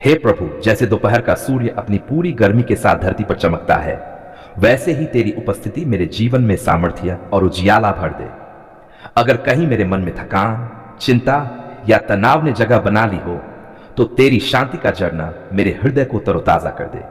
हे प्रभु, जैसे दोपहर का सूर्य अपनी पूरी गर्मी के साथ धरती पर चमकता है, वैसे ही तेरी उपस्थिति मेरे जीवन में सामर्थ्य और उजियाला भर दे। अगर कहीं मेरे मन में थकान, चिंता या तनाव ने जगह बना ली हो, तो तेरी शांति का झरना मेरे हृदय को तरोताजा कर दे।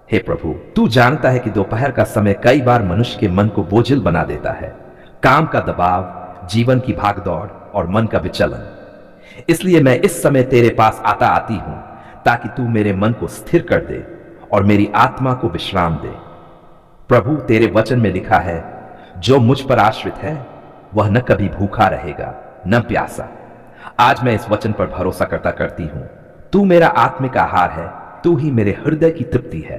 हे प्रभु, तू जानता है कि दोपहर का समय कई बार मनुष्य के मन को बोझिल बना देता है। काम का दबाव, जीवन की भागदौड़ और मन का विचलन। इसलिए मैं इस समय तेरे पास आती हूं, ताकि तू मेरे मन को स्थिर कर दे और मेरी आत्मा को विश्राम दे। प्रभु, तेरे वचन में लिखा है, जो मुझ पर आश्रित है वह न कभी भूखा रहेगा न प्यासा। आज मैं इस वचन पर भरोसा करती हूं। तू मेरा आत्मिक आहार है, तू ही मेरे हृदय की तृप्ति है।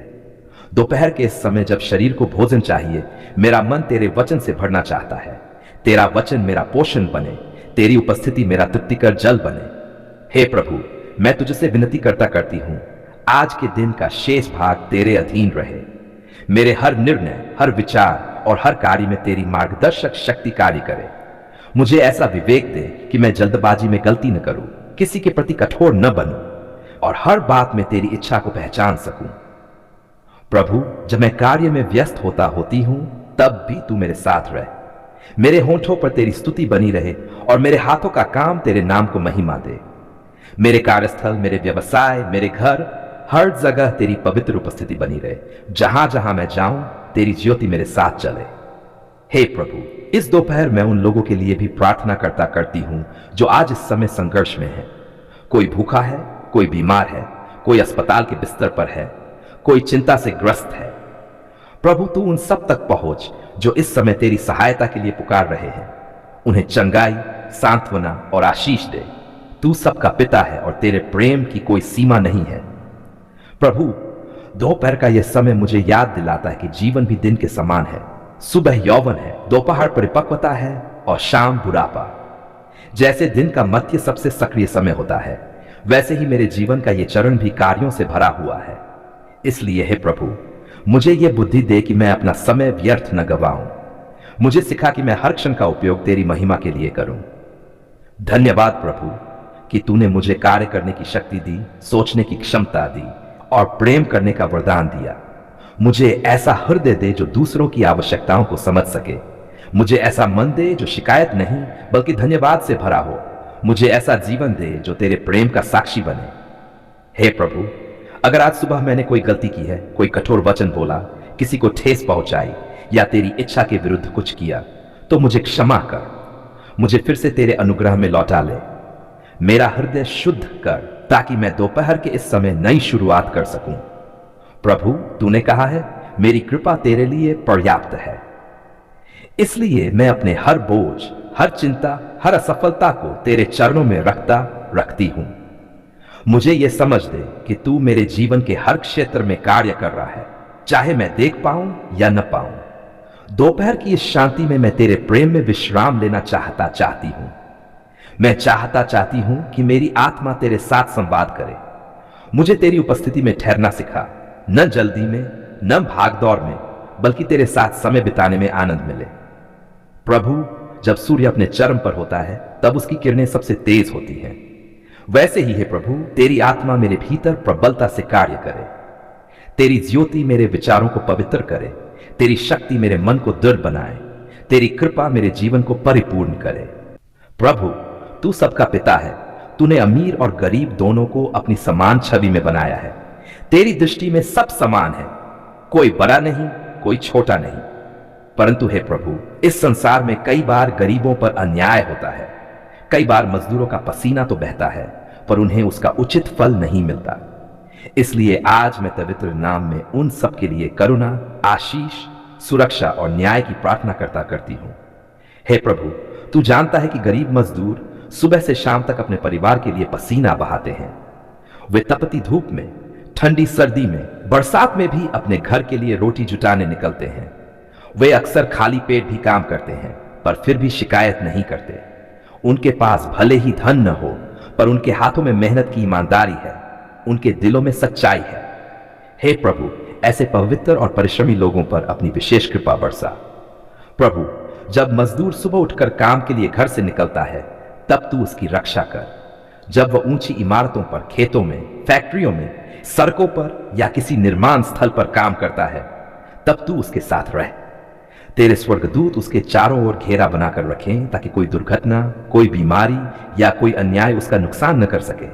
दोपहर के इस समय जब शरीर को भोजन चाहिए, मेरा मन तेरे वचन से भरना चाहता है। तेरा वचन मेरा पोषण बने, तेरी उपस्थिति मेरा तृप्तिकर जल बने। हे प्रभु, मैं तुझसे विनती करती हूं, आज के दिन का शेष भाग तेरे अधीन रहे। मेरे हर निर्णय, हर विचार और हर कार्य में तेरी मार्गदर्शक शक्ति कार्य करे। मुझे ऐसा विवेक दे कि मैं जल्दबाजी में गलती न करूं, किसी के प्रति कठोर न बनूं और हर बात में तेरी इच्छा को पहचान सकूं। प्रभु, जब मैं कार्य में व्यस्त होती हूं, तब भी तू मेरे साथ रहे। मेरे होठों पर तेरी स्तुति बनी रहे और मेरे हाथों का काम तेरे नाम को महिमा दे। मेरे कार्यस्थल, मेरे व्यवसाय, मेरे घर, हर जगह तेरी पवित्र उपस्थिति बनी रहे। जहां जहां मैं जाऊं, तेरी ज्योति मेरे साथ चले। हे प्रभु, इस दोपहर मैं उन लोगों के लिए भी प्रार्थना करती हूं जो आज इस समय संघर्ष में है। कोई भूखा है, कोई बीमार है, कोई अस्पताल के बिस्तर पर है, कोई चिंता से ग्रस्त है। प्रभु, तू उन सब तक पहुंच जो इस समय तेरी सहायता के लिए पुकार रहे हैं। उन्हें चंगाई, सांत्वना और आशीष दे। तू सबका पिता है और तेरे प्रेम की कोई सीमा नहीं है। प्रभु, दोपहर का यह समय मुझे याद दिलाता है कि जीवन भी दिन के समान है। सुबह यौवन है, दोपहर परिपक्वता है और शाम बुढ़ापा। जैसे दिन का मध्य सबसे सक्रिय समय होता है, वैसे ही मेरे जीवन का यह चरण भी कार्यों से भरा हुआ है। इसलिए हे प्रभु, मुझे यह बुद्धि दे कि मैं अपना समय व्यर्थ न गवाऊं। मुझे सिखा कि मैं हर क्षण का उपयोग तेरी महिमा के लिए करूं। धन्यवाद प्रभु कि तूने मुझे कार्य करने की शक्ति दी, सोचने की क्षमता दी और प्रेम करने का वरदान दिया। मुझे ऐसा हृदय दे जो दूसरों की आवश्यकताओं को समझ सके। मुझे ऐसा मन दे जो शिकायत नहीं बल्कि धन्यवाद से भरा हो। मुझे ऐसा जीवन दे जो तेरे प्रेम का साक्षी बने। हे प्रभु, अगर आज सुबह मैंने कोई गलती की है, कोई कठोर वचन बोला, किसी को ठेस पहुंचाई या तेरी इच्छा के विरुद्ध कुछ किया, तो मुझे क्षमा कर। मुझे फिर से तेरे अनुग्रह में लौटा ले। मेरा हृदय शुद्ध कर, ताकि मैं दोपहर के इस समय नई शुरुआत कर सकूं। प्रभु, तूने कहा है, मेरी कृपा तेरे लिए पर्याप्त है। इसलिए मैं अपने हर बोझ, हर चिंता, हर असफलता को तेरे चरणों में रखती हूं। मुझे यह समझ दे कि तू मेरे जीवन के हर क्षेत्र में कार्य कर रहा है, चाहे मैं देख पाऊं या न पाऊं। दोपहर की इस शांति में मैं तेरे प्रेम में विश्राम लेना चाहती हूं। मैं चाहती हूं कि मेरी आत्मा तेरे साथ संवाद करे। मुझे तेरी उपस्थिति में ठहरना सिखा, न जल्दी में, न भागदौड़ में, बल्कि तेरे साथ समय बिताने में आनंद मिले। प्रभु, जब सूर्य अपने चरम पर होता है, तब उसकी किरणें सबसे तेज होती हैं। वैसे ही है प्रभु, तेरी आत्मा मेरे भीतर प्रबलता से कार्य करे। तेरी ज्योति मेरे विचारों को पवित्र करे। तेरी शक्ति मेरे मन को दृढ़ बनाए। तेरी कृपा मेरे जीवन को परिपूर्ण करे। प्रभु, तू सबका पिता है। तूने अमीर और गरीब दोनों को अपनी समान छवि में बनाया है। तेरी दृष्टि में सब समान है, कोई बड़ा नहीं, कोई छोटा नहीं। परंतु हे प्रभु, इस संसार में कई बार गरीबों पर अन्याय होता है। कई बार मजदूरों का पसीना तो बहता है, पर उन्हें उसका उचित फल नहीं मिलता। इसलिए आज मैं पवित्र नाम में उन सब के लिए करुणा, आशीष, सुरक्षा और न्याय की प्रार्थना करती हूं। हे प्रभु, तू जानता है कि गरीब मजदूर सुबह से शाम तक अपने परिवार के लिए पसीना बहाते हैं। वे तपती धूप में, ठंडी सर्दी में, बरसात में भी अपने घर के लिए रोटी जुटाने निकलते हैं। वे अक्सर खाली पेट भी काम करते हैं, पर फिर भी शिकायत नहीं करते। उनके पास भले ही धन न हो, पर उनके हाथों में मेहनत की ईमानदारी है, उनके दिलों में सच्चाई है। हे प्रभु, ऐसे पवित्र और परिश्रमी लोगों पर अपनी विशेष कृपा बरसा। प्रभु, जब मजदूर सुबह उठकर काम के लिए घर से निकलता है, तब तू उसकी रक्षा कर। जब वह ऊंची इमारतों पर, खेतों में, फैक्ट्रियों में, सड़कों पर या किसी निर्माण स्थल पर काम करता है, तब तू उसके साथ रह। तेरे स्वर्गदूत उसके चारों ओर घेरा बनाकर रखें ताकि कोई दुर्घटना, कोई बीमारी या कोई अन्याय उसका नुकसान न कर सके।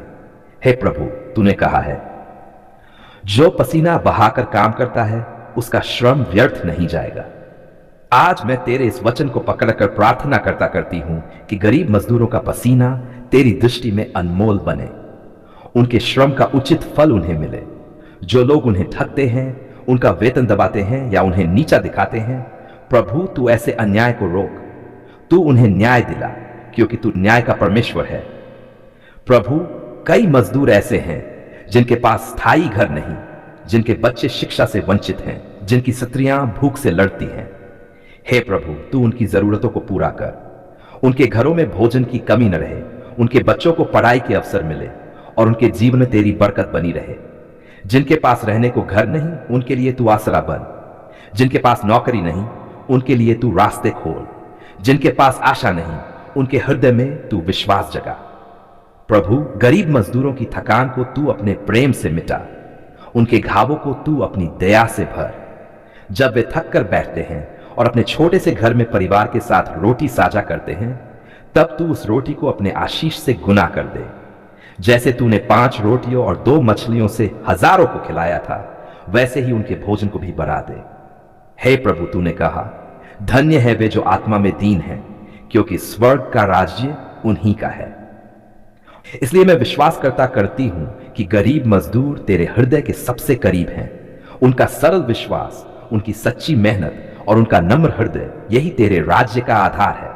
हे प्रभु, तूने कहा है, जो पसीना बहाकर काम करता है उसका श्रम व्यर्थ नहीं जाएगा। आज मैं तेरे इस वचन को पकड़कर प्रार्थना करती हूं कि गरीब मजदूरों का पसीना तेरी दृष्टि में अनमोल बने, उनके श्रम का उचित फल उन्हें मिले। जो लोग उन्हें ठगते हैं, उनका वेतन दबाते हैं या उन्हें नीचा दिखाते हैं, प्रभु तू ऐसे अन्याय को रोक। तू उन्हें न्याय दिला, क्योंकि तू न्याय का परमेश्वर है। प्रभु, कई मजदूर ऐसे हैं जिनके पास स्थायी घर नहीं, जिनके बच्चे शिक्षा से वंचित हैं, जिनकी स्त्रियां भूख से लड़ती हैं। हे प्रभु, तू उनकी जरूरतों को पूरा कर। उनके घरों में भोजन की कमी न रहे, उनके बच्चों को पढ़ाई के अवसर मिले और उनके जीवन में तेरी बरकत बनी रहे। जिनके पास रहने को घर नहीं, उनके लिए तू आसरा बन। जिनके पास नौकरी नहीं, उनके लिए तू रास्ते खोल। जिनके पास आशा नहीं, उनके हृदय में तू विश्वास जगा। प्रभु, गरीब मजदूरों की थकान को तू अपने प्रेम से मिटा, उनके घावों को तू अपनी दया से भर। जब वे थक कर बैठते हैं और अपने छोटे से घर में परिवार के साथ रोटी साझा करते हैं, तब तू उस रोटी को अपने आशीष से गुना कर दे। जैसे तूने 5 रोटियों और 2 मछलियों से हजारों को खिलाया था, वैसे ही उनके भोजन को भी बढ़ा दे। हे प्रभु, तूने कहा, धन्य है वे जो आत्मा में दीन हैं, क्योंकि स्वर्ग का राज्य उन्हीं का है। इसलिए मैं विश्वास करती हूं कि गरीब मजदूर तेरे हृदय के सबसे करीब हैं। उनका सरल विश्वास, उनकी सच्ची मेहनत और उनका नम्र हृदय, यही तेरे राज्य का आधार है।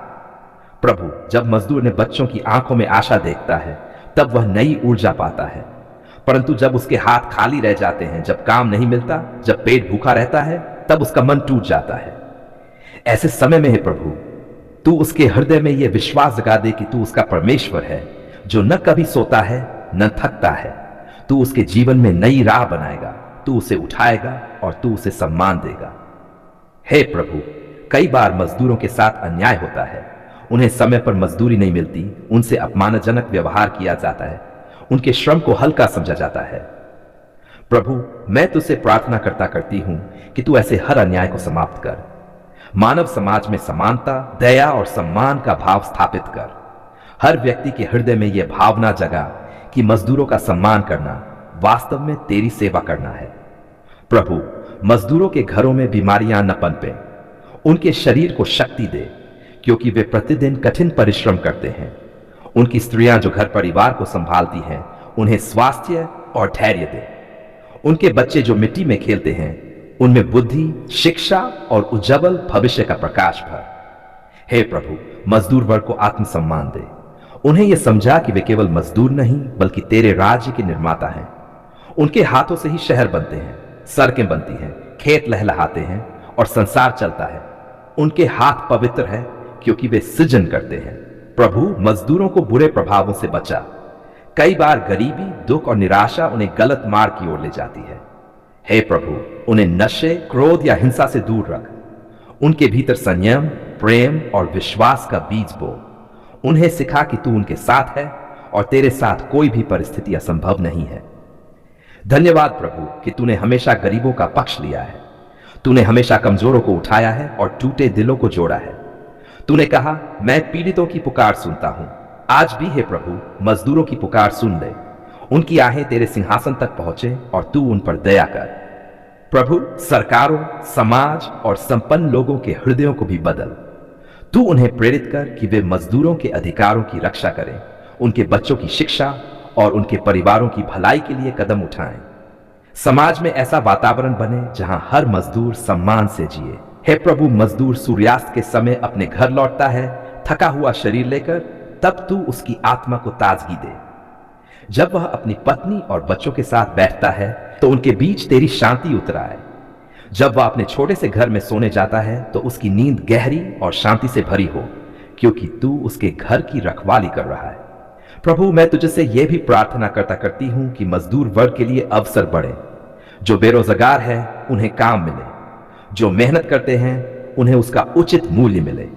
प्रभु, जब मजदूर ने बच्चों की आंखों में आशा देखता है, तब वह नई ऊर्जा पाता है। परंतु जब उसके हाथ खाली रह जाते हैं, जब काम नहीं मिलता, जब पेट भूखा रहता है, तब उसका मन टूट जाता है। ऐसे समय में, हे प्रभु, तू उसके हृदय में यह विश्वास जगा दे कि तू उसका परमेश्वर है, जो न कभी सोता है न थकता है। तू उसके जीवन में नई राह बनाएगा, तू उसे उठाएगा और तू उसे सम्मान देगा। हे प्रभु, कई बार मजदूरों के साथ अन्याय होता है। उन्हें समय पर मजदूरी नहीं मिलती, उनसे अपमानजनक व्यवहार किया जाता है, उनके श्रम को हल्का समझा जाता है। प्रभु, मैं तुझसे प्रार्थना करती हूं कि तू ऐसे हर अन्याय को समाप्त कर। मानव समाज में समानता, दया और सम्मान का भाव स्थापित कर। हर व्यक्ति के हृदय में यह भावना जगा कि मजदूरों का सम्मान करना वास्तव में तेरी सेवा करना है। प्रभु, मजदूरों के घरों में बीमारियां न पनपे, उनके शरीर को शक्ति दे, क्योंकि वे प्रतिदिन कठिन परिश्रम करते हैं। उनकी स्त्रियां जो घर परिवार को संभालती हैं, उन्हें स्वास्थ्य और धैर्य दे। उनके बच्चे जो मिट्टी में खेलते हैं, उनमें बुद्धि, शिक्षा और उज्जवल भविष्य का प्रकाश भर। हे प्रभु, मजदूर वर्ग को आत्मसम्मान दे। उन्हें यह समझा कि वे केवल मजदूर नहीं, बल्कि तेरे राज्य के निर्माता हैं। उनके हाथों से ही शहर बनते हैं, सड़कें बनती हैं, खेत लहलहाते हैं और संसार चलता है। उनके हाथ पवित्र है, क्योंकि वे सृजन करते हैं। प्रभु, मजदूरों को बुरे प्रभावों से बचा। कई बार गरीबी, दुख और निराशा उन्हें गलत मार्ग की ओर ले जाती है। हे प्रभु, उन्हें नशे, क्रोध या हिंसा से दूर रख। उनके भीतर संयम, प्रेम और विश्वास का बीज बो। उन्हें सिखा कि तू उनके साथ है और तेरे साथ कोई भी परिस्थिति असंभव नहीं है। धन्यवाद प्रभु कि तूने हमेशा गरीबों का पक्ष लिया है। तूने हमेशा कमजोरों को उठाया है और टूटे दिलों को जोड़ा है। तूने कहा, मैं पीड़ितों की पुकार सुनता हूं। आज भी हे प्रभु, मजदूरों की पुकार सुन ले। उनकी आहें तेरे सिंहासन तक पहुंचे और तू उन पर दया कर। प्रभु, सरकारों, समाज और संपन्न लोगों के हृदयों को भी बदल। तू उन्हें प्रेरित कर कि वे मजदूरों के अधिकारों की रक्षा करें, उनके बच्चों की शिक्षा और उनके परिवारों की भलाई के लिए कदम उठाएं। समाज में ऐसा वातावरण बने जहां हर मजदूर सम्मान से जिए। हे प्रभु, मजदूर सूर्यास्त के समय अपने घर लौटता है थका हुआ शरीर लेकर, तब तू उसकी आत्मा को ताजगी दे। जब वह अपनी पत्नी और बच्चों के साथ बैठता है, तो उनके बीच तेरी शांति उतर आए। जब वह अपने छोटे से घर में सोने जाता है, तो उसकी नींद गहरी और शांति से भरी हो, क्योंकि तू उसके घर की रखवाली कर रहा है। प्रभु, मैं तुझसे यह भी प्रार्थना करती हूं कि मजदूर वर्ग के लिए अवसर बढ़े। जो बेरोजगार है, उन्हें काम मिले। जो मेहनत करते हैं, उन्हें उसका उचित मूल्य मिले।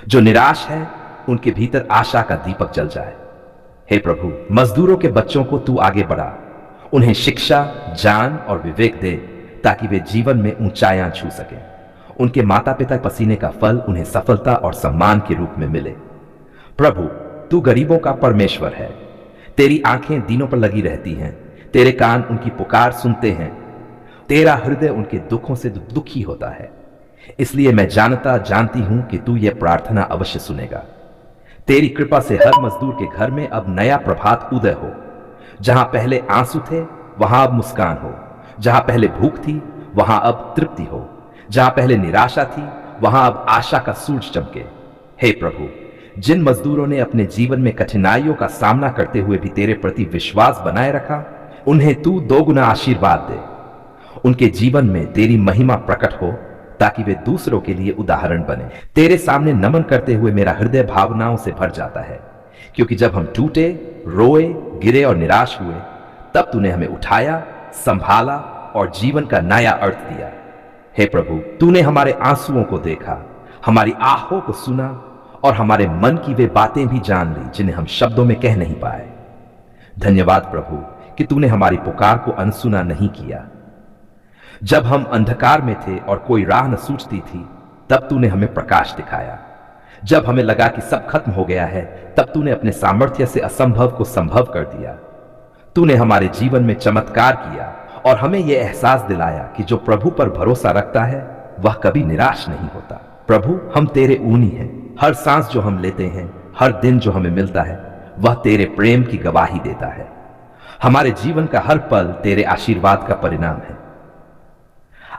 जो निराश है, उनके भीतर आशा का दीपक जल जाए। हे प्रभु, मजदूरों के बच्चों को तू आगे बढ़ा, उन्हें शिक्षा, ज्ञान और विवेक दे ताकि वे जीवन में ऊंचाइयां छू सकें। उनके माता पिता पसीने का फल उन्हें सफलता और सम्मान के रूप में मिले। प्रभु, तू गरीबों का परमेश्वर है। तेरी आंखें दीनों पर लगी रहती हैं, तेरे कान उनकी पुकार सुनते हैं, तेरा हृदय उनके दुखों से दुखी होता है। इसलिए मैं जानती हूं कि तू यह प्रार्थना अवश्य सुनेगा। तेरी कृपा से हर मजदूर के घर में अब नया प्रभात उदय हो। जहां पहले आंसू थे वहां अब मुस्कान हो, जहां पहले भूख थी वहां अब तृप्ति हो, जहां पहले निराशा थी वहां अब आशा का सूरज चमके। हे प्रभु, जिन मजदूरों ने अपने जीवन में कठिनाइयों का सामना करते हुए भी तेरे प्रति विश्वास बनाए रखा, उन्हें तू दोगुना आशीर्वाद दे। उनके जीवन में तेरी महिमा प्रकट हो ताकि वे दूसरों के लिए उदाहरण बने। तेरे सामने नमन करते हुए मेरा हृदय भावनाओं से भर जाता है, क्योंकि जब हम टूटे, रोए, गिरे और निराश हुए, तब तूने हमें उठाया, संभाला और जीवन का नया अर्थ दिया। हे प्रभु, तूने हमारे आंसुओं को देखा, हमारी आहों को सुना और हमारे मन की वे बातें भी जान ली जिन्हें हम शब्दों में कह नहीं पाए। धन्यवाद प्रभु कि तूने हमारी पुकार को अनसुना नहीं किया। जब हम अंधकार में थे और कोई राह न सूझती थी, तब तूने हमें प्रकाश दिखाया। जब हमें लगा कि सब खत्म हो गया है, तब तूने अपने सामर्थ्य से असंभव को संभव कर दिया। तूने हमारे जीवन में चमत्कार किया और हमें यह एहसास दिलाया कि जो प्रभु पर भरोसा रखता है वह कभी निराश नहीं होता। प्रभु, हम तेरे ऊनी हैं। हर सांस जो हम लेते हैं, हर दिन जो हमें मिलता है, वह तेरे प्रेम की गवाही देता है। हमारे जीवन का हर पल तेरे आशीर्वाद का परिणाम है।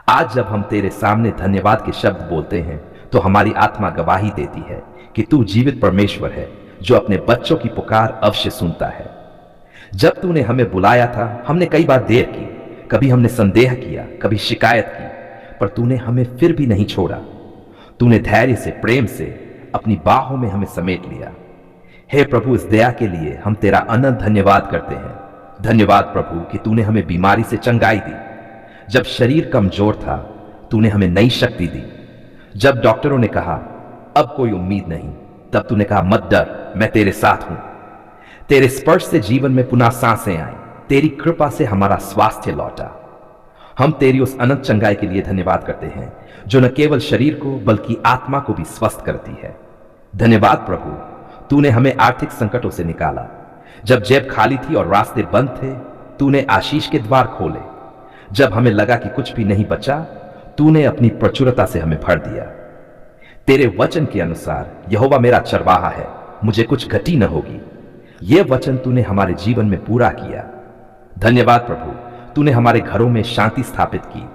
आज जब हम तेरे सामने धन्यवाद के शब्द बोलते हैं, तो हमारी आत्मा गवाही देती है कि तू जीवित परमेश्वर है जो अपने बच्चों की पुकार अवश्य सुनता है। जब तूने हमें बुलाया था, हमने कई बार देर की, कभी हमने संदेह किया, कभी शिकायत की, पर तूने हमें फिर भी नहीं छोड़ा। तूने धैर्य से, प्रेम से अपनी बाहों में हमें समेट लिया। हे प्रभु, इस दया के लिए हम तेरा अनंत धन्यवाद करते हैं। धन्यवाद प्रभु कि तूने हमें बीमारी से चंगाई दी। जब शरीर कमजोर था, तूने हमें नई शक्ति दी। जब डॉक्टरों ने कहा अब कोई उम्मीद नहीं, तब तूने कहा मत डर, मैं तेरे साथ हूं। तेरे स्पर्श से जीवन में पुनः सांसें आई, तेरी कृपा से हमारा स्वास्थ्य लौटा। हम तेरी उस अनंत चंगाई के लिए धन्यवाद करते हैं जो न केवल शरीर को बल्कि आत्मा को भी स्वस्थ करती है। धन्यवाद प्रभु, तूने हमें आर्थिक संकटों से निकाला। जब जेब खाली थी और रास्ते बंद थे, तूने आशीष के द्वार खोले। जब हमें लगा कि कुछ भी नहीं बचा, तूने अपनी प्रचुरता से हमें भर दिया। तेरे वचन के अनुसार यहोवा मेरा चरवाहा है, मुझे कुछ घटी न होगी। यह वचन तूने हमारे जीवन में पूरा किया। धन्यवाद प्रभु, तूने हमारे घरों में शांति स्थापित की।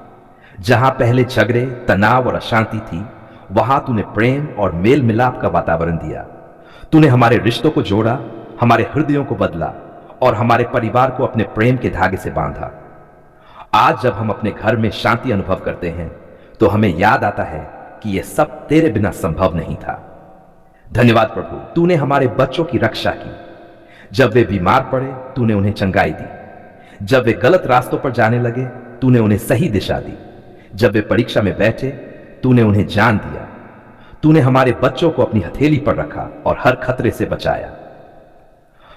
जहां पहले झगड़े, तनाव और अशांति थी, वहां तूने प्रेम और मेल मिलाप का वातावरण दिया। तूने हमारे रिश्तों को जोड़ा, हमारे हृदयों को बदला और हमारे परिवार को अपने प्रेम के धागे से बांधा। आज जब हम अपने घर में शांति अनुभव करते हैं, तो हमें याद आता है कि यह सब तेरे बिना संभव नहीं था। धन्यवाद प्रभु, तूने हमारे बच्चों की रक्षा की। जब वे बीमार पड़े, तूने उन्हें चंगाई दी। जब वे गलत रास्तों पर जाने लगे, तूने उन्हें सही दिशा दी। जब वे परीक्षा में बैठे, तूने उन्हें जान दिया। तूने हमारे बच्चों को अपनी हथेली पर रखा और हर खतरे से बचाया।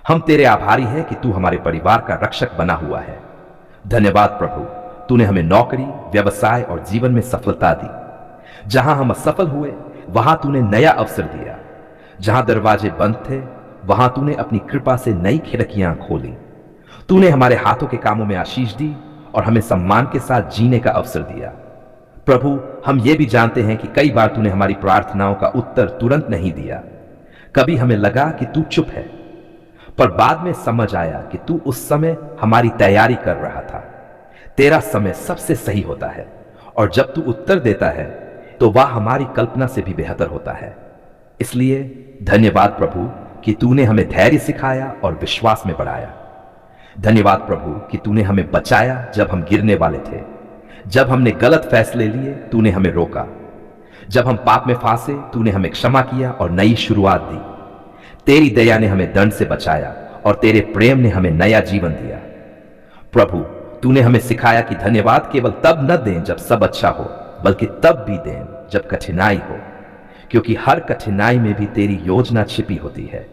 हम तेरे आभारी हैं कि तू हमारे परिवार का रक्षक बना हुआ है। धन्यवाद प्रभु, तूने हमें नौकरी, व्यवसाय और जीवन में सफलता दी। जहां हम असफल हुए, वहां तूने नया अवसर दिया। जहां दरवाजे बंद थे, वहां तूने अपनी कृपा से नई खिड़कियां खोली। तूने हमारे हाथों के कामों में आशीष दी और हमें सम्मान के साथ जीने का अवसर दिया। प्रभु, हम ये भी जानते हैं कि कई बार तूने हमारी प्रार्थनाओं का उत्तर तुरंत नहीं दिया। कभी हमें लगा कि तू चुप है, पर बाद में समझ आया कि तू उस समय हमारी तैयारी कर रहा था। तेरा समय सबसे सही होता है और जब तू उत्तर देता है तो वह हमारी कल्पना से भी बेहतर होता है। इसलिए धन्यवाद प्रभु कि तूने हमें धैर्य सिखाया और विश्वास में बढ़ाया। धन्यवाद प्रभु कि तूने हमें बचाया जब हम गिरने वाले थे। जब हमने गलत फैसले लिए, तूने हमें रोका। जब हम पाप में फांसे, तूने हमें क्षमा किया और नई शुरुआत दी। तेरी दया ने हमें दंड से बचाया और तेरे प्रेम ने हमें नया जीवन दिया। प्रभु, तूने हमें सिखाया कि धन्यवाद केवल तब न दें जब सब अच्छा हो, बल्कि तब भी दें जब कठिनाई हो, क्योंकि हर कठिनाई में भी तेरी योजना छिपी होती है।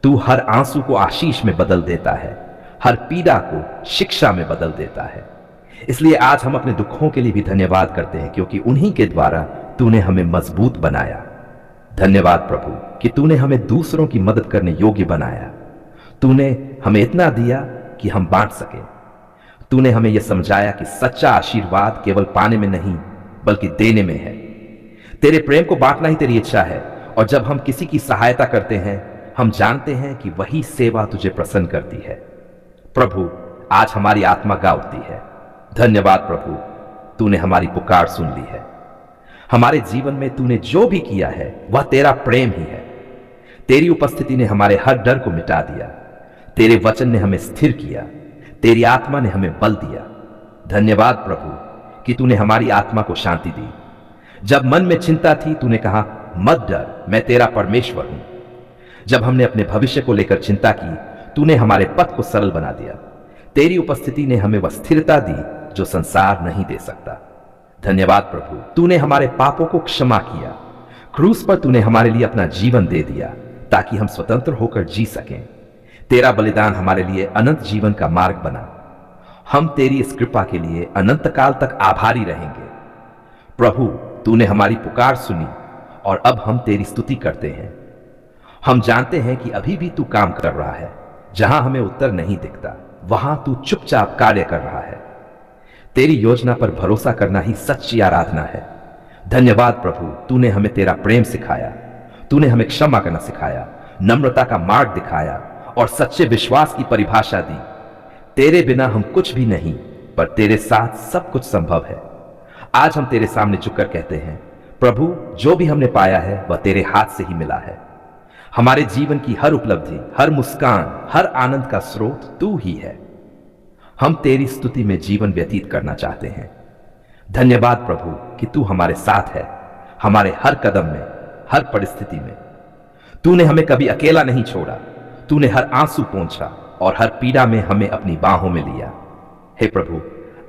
तू हर आंसू को आशीष में बदल देता है, हर पीड़ा को शिक्षा में बदल देता है। इसलिए आज हम अपने दुखों के लिए भी धन्यवाद करते हैं, क्योंकि उन्हीं के द्वारा तूने हमें मजबूत बनाया। धन्यवाद प्रभु कि तूने हमें दूसरों की मदद करने योग्य बनाया। तूने हमें इतना दिया कि हम बांट सके। तूने हमें यह समझाया कि सच्चा आशीर्वाद केवल पाने में नहीं बल्कि देने में है। तेरे प्रेम को बांटना ही तेरी इच्छा है, और जब हम किसी की सहायता करते हैं हम जानते हैं कि वही सेवा तुझे प्रसन्न करती है। प्रभु आज हमारी आत्मा गा उठती है। धन्यवाद प्रभु, तूने हमारी पुकार सुन ली है। हमारे जीवन में तूने जो भी किया है वह तेरा प्रेम ही है। तेरी उपस्थिति ने हमारे हर डर को मिटा दिया। तेरे वचन ने हमें स्थिर किया। तेरी आत्मा ने हमें बल दिया। धन्यवाद प्रभु कि तूने हमारी आत्मा को शांति दी। जब मन में चिंता थी तूने कहा मत डर, मैं तेरा परमेश्वर हूं। जब हमने अपने भविष्य को लेकर चिंता की तूने हमारे पथ को सरल बना दिया। तेरी उपस्थिति ने हमें वह स्थिरता दी जो संसार नहीं दे सकता। धन्यवाद प्रभु, तूने हमारे पापों को क्षमा किया। क्रूस पर तूने हमारे लिए अपना जीवन दे दिया ताकि हम स्वतंत्र होकर जी सकें। तेरा बलिदान हमारे लिए अनंत जीवन का मार्ग बना। हम तेरी इस कृपा के लिए अनंत काल तक आभारी रहेंगे। प्रभु तूने हमारी पुकार सुनी और अब हम तेरी स्तुति करते हैं। हम जानते हैं कि अभी भी तू काम कर रहा है। जहां हमें उत्तर नहीं दिखता वहां तू चुपचाप कार्य कर रहा है। तेरी योजना पर भरोसा करना ही सच्ची आराधना है। धन्यवाद प्रभु, तूने हमें तेरा प्रेम सिखाया। तूने हमें क्षमा करना सिखाया, नम्रता का मार्ग दिखाया और सच्चे विश्वास की परिभाषा दी। तेरे बिना हम कुछ भी नहीं, पर तेरे साथ सब कुछ संभव है। आज हम तेरे सामने झुककर कहते हैं प्रभु, जो भी हमने पाया है वह तेरे हाथ से ही मिला है। हमारे जीवन की हर उपलब्धि, हर मुस्कान, हर आनंद का स्रोत तू ही है। हम तेरी स्तुति में जीवन व्यतीत करना चाहते हैं। धन्यवाद प्रभु कि तू हमारे साथ है, हमारे हर कदम में, हर परिस्थिति में। तूने हमें कभी अकेला नहीं छोड़ा। तूने हर आंसू पोंछा और हर पीड़ा में हमें अपनी बाहों में लिया। हे प्रभु,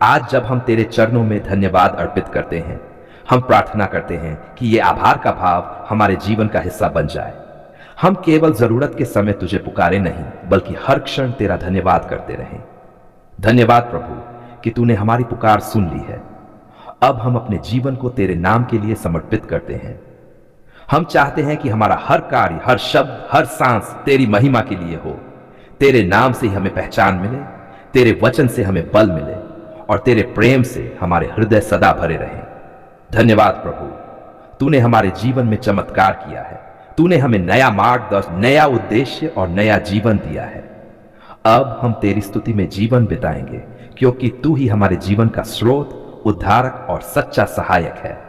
आज जब हम तेरे चरणों में धन्यवाद अर्पित करते हैं, हम प्रार्थना करते हैं कि ये आभार का भाव हमारे जीवन का हिस्सा बन जाए। हम केवल जरूरत के समय तुझे पुकारे नहीं, बल्कि हर क्षण तेरा धन्यवाद करते रहें। धन्यवाद प्रभु कि तूने हमारी पुकार सुन ली है। अब हम अपने जीवन को तेरे नाम के लिए समर्पित करते हैं। हम चाहते हैं कि हमारा हर कार्य, हर शब्द, हर सांस तेरी महिमा के लिए हो। तेरे नाम से ही हमें पहचान मिले, तेरे वचन से हमें बल मिले और तेरे प्रेम से हमारे हृदय सदा भरे रहें। धन्यवाद प्रभु, तूने हमारे जीवन में चमत्कार किया है। तूने हमें नया मार्गदर्शन, नया उद्देश्य और नया जीवन दिया है। अब हम तेरी स्तुति में जीवन बिताएंगे, क्योंकि तू ही हमारे जीवन का स्रोत, उद्धारक और सच्चा सहायक है।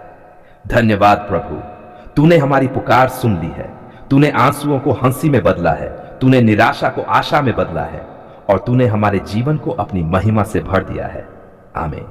धन्यवाद प्रभु, तूने हमारी पुकार सुन ली है। तूने आंसुओं को हंसी में बदला है। तूने निराशा को आशा में बदला है और तूने हमारे जीवन को अपनी महिमा से भर दिया है। आमीन।